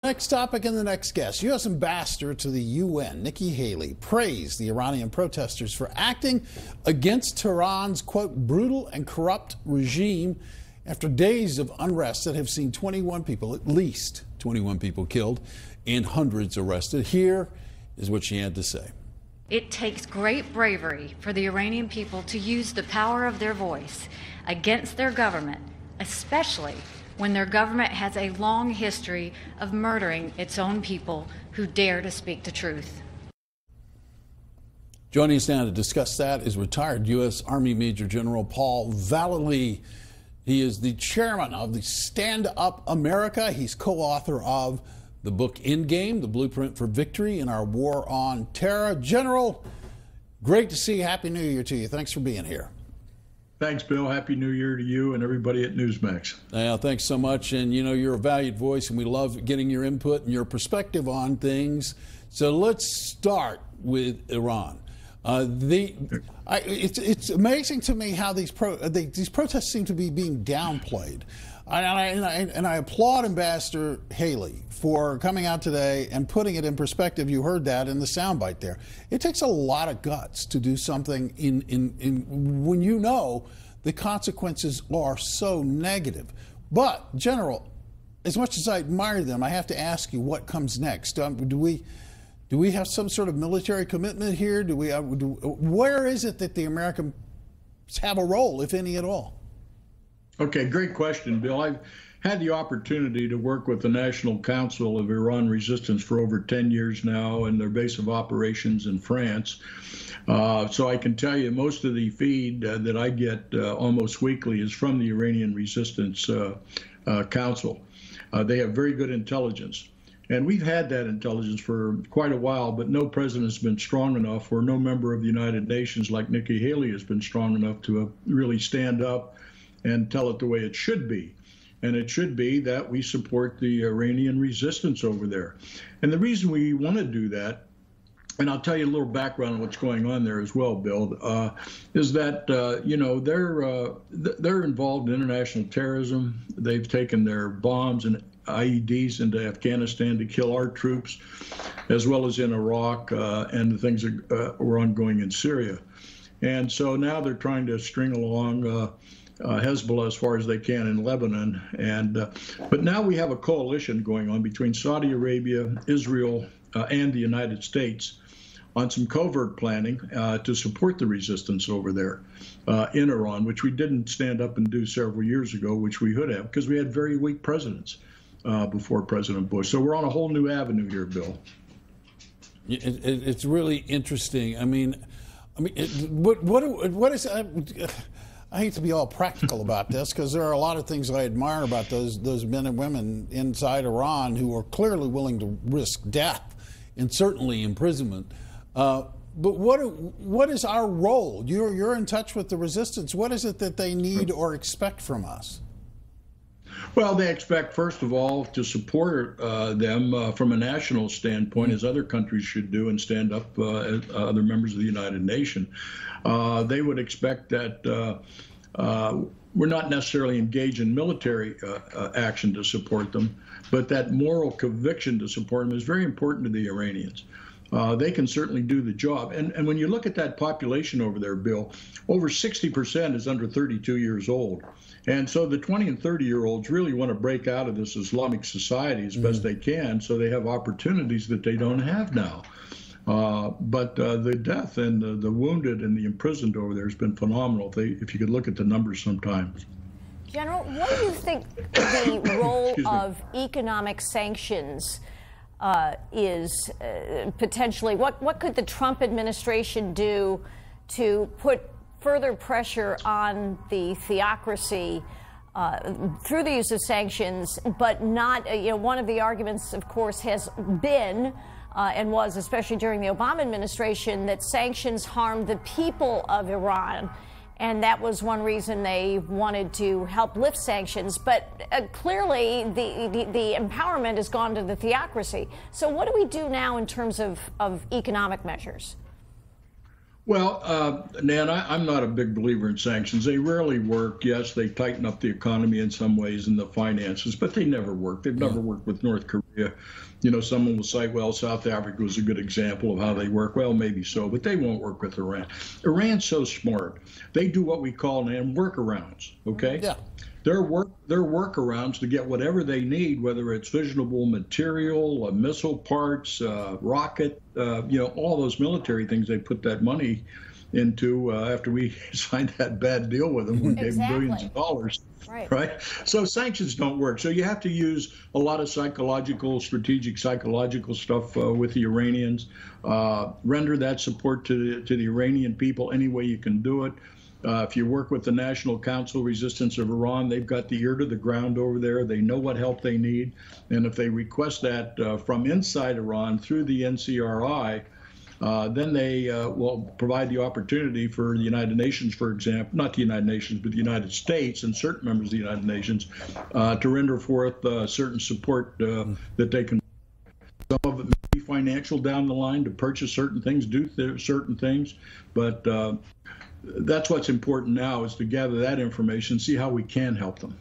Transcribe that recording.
Next topic and the next guest. U.S. Ambassador to the UN, Nikki Haley, praised the Iranian protesters for acting against Tehran's, quote, brutal and corrupt regime after days of unrest that have seen 21 people, at least 21 people killed and hundreds arrested. Here is what she had to say. It takes great bravery for the Iranian people to use the power of their voice against their government, especially when their government has a long history of murdering its own people who dare to speak the truth. Joining us now to discuss that is retired U.S. Army Major General Paul Vallely. He is the chairman of the Stand Up America. He's co-author of the book Endgame, The Blueprint for Victory in Our War on Terror. General, great to see you. Happy New Year to you. Thanks for being here. Thanks, Bill. Happy New Year to you and everybody at Newsmax. Yeah, thanks so much. And, you know, you're a valued voice, and we love getting your input and your perspective on things. So let's start with Iran. It's amazing to me how these protests seem to be being downplayed. And I applaud Ambassador Haley for coming out today and putting it in perspective. You heard that in the soundbite there. It takes a lot of guts to do something when you know the consequences are so negative. But, General, as much as I admire them, I have to ask you what comes next. Do we have some sort of military commitment here? Where is it that the Americans have a role, if any at all? Okay, great question, Bill. I've had the opportunity to work with the National Council of Iran Resistance for over 10 years now and their base of operations in France. So I can tell you most of the feed that I get almost weekly is from the Iranian Resistance Council. They have very good intelligence. And we've had that intelligence for quite a while, but no president's been strong enough, or no member of the United Nations like Nikki Haley has been strong enough to really stand up and tell it the way it should be. And it should be that we support the Iranian resistance over there. And the reason we want to do that, and I'll tell you a little background on what's going on there as well, Bill, is that, you know, they're involved in international terrorism. They've taken their bombs and IEDs into Afghanistan to kill our troops, as well as in Iraq and the things that were ongoing in Syria. And so now they're trying to string along Hezbollah as far as they can in Lebanon, but now we have a coalition going on between Saudi Arabia, Israel, and the United States on some covert planning to support the resistance over there in Iran, which we didn't stand up and do several years ago, which we could have, because we had very weak presidents before President Bush. So we're on a whole new avenue here, Bill. It's really interesting. I mean, what is? I hate to be all practical about this, because there are a lot of things I admire about those men and women inside Iran who are clearly willing to risk death and certainly imprisonment. But what is our role? You're in touch with the resistance. What is it that they need or expect from us? Well, they expect, first of all, to support them from a national standpoint, as other countries should do, and stand up as other members of the United Nations. They would expect that we're not necessarily engaged in military action to support them, but that moral conviction to support them is very important to the Iranians. They can certainly do the job. And when you look at that population over there, Bill, over 60% is under 32 years old. And so the 20 and 30-year-olds really want to break out of this Islamic society as best they can, so they have opportunities that they don't have now. But the death and the wounded and the imprisoned over there has been phenomenal, if you could look at the numbers sometimes. General, what do you think the role of economic sanctions is potentially? What could the Trump administration do to put further pressure on the theocracy through the use of sanctions, but not, one of the arguments, of course, has been and was, especially during the Obama administration, that sanctions harmed the people of Iran. And that was one reason they wanted to help lift sanctions. But clearly, the empowerment has gone to the theocracy. So what do we do now in terms of economic measures? Well, Nan, I'm not a big believer in sanctions. They rarely work. Yes, they tighten up the economy in some ways and the finances, but they never work. They've never worked with North Korea. You know, someone will cite, well, South Africa was a good example of how they work. Well, maybe so, but they won't work with Iran. Iran's so smart. They do what we call, Nan, workarounds, okay? Yeah. Their workarounds to get whatever they need, whether it's fissionable material, missile parts, rocket, you know, all those military things they put that money into after we signed that bad deal with them. We gave them billions of dollars. Right. So sanctions don't work. So you have to use a lot of strategic psychological stuff with the Iranians. Render that support to the Iranian people any way you can do it. If you work with the National Council Resistance of Iran, they've got the ear to the ground over there. They know what help they need. And if they request that from inside Iran through the NCRI, then they will provide the opportunity for the United Nations, for example, not the United Nations, but the United States and certain members of the United Nations to render forth certain support that they can. Some of it may be financial down the line to purchase certain things, do certain things, but that's what's important now is to gather that information, see how we can help them.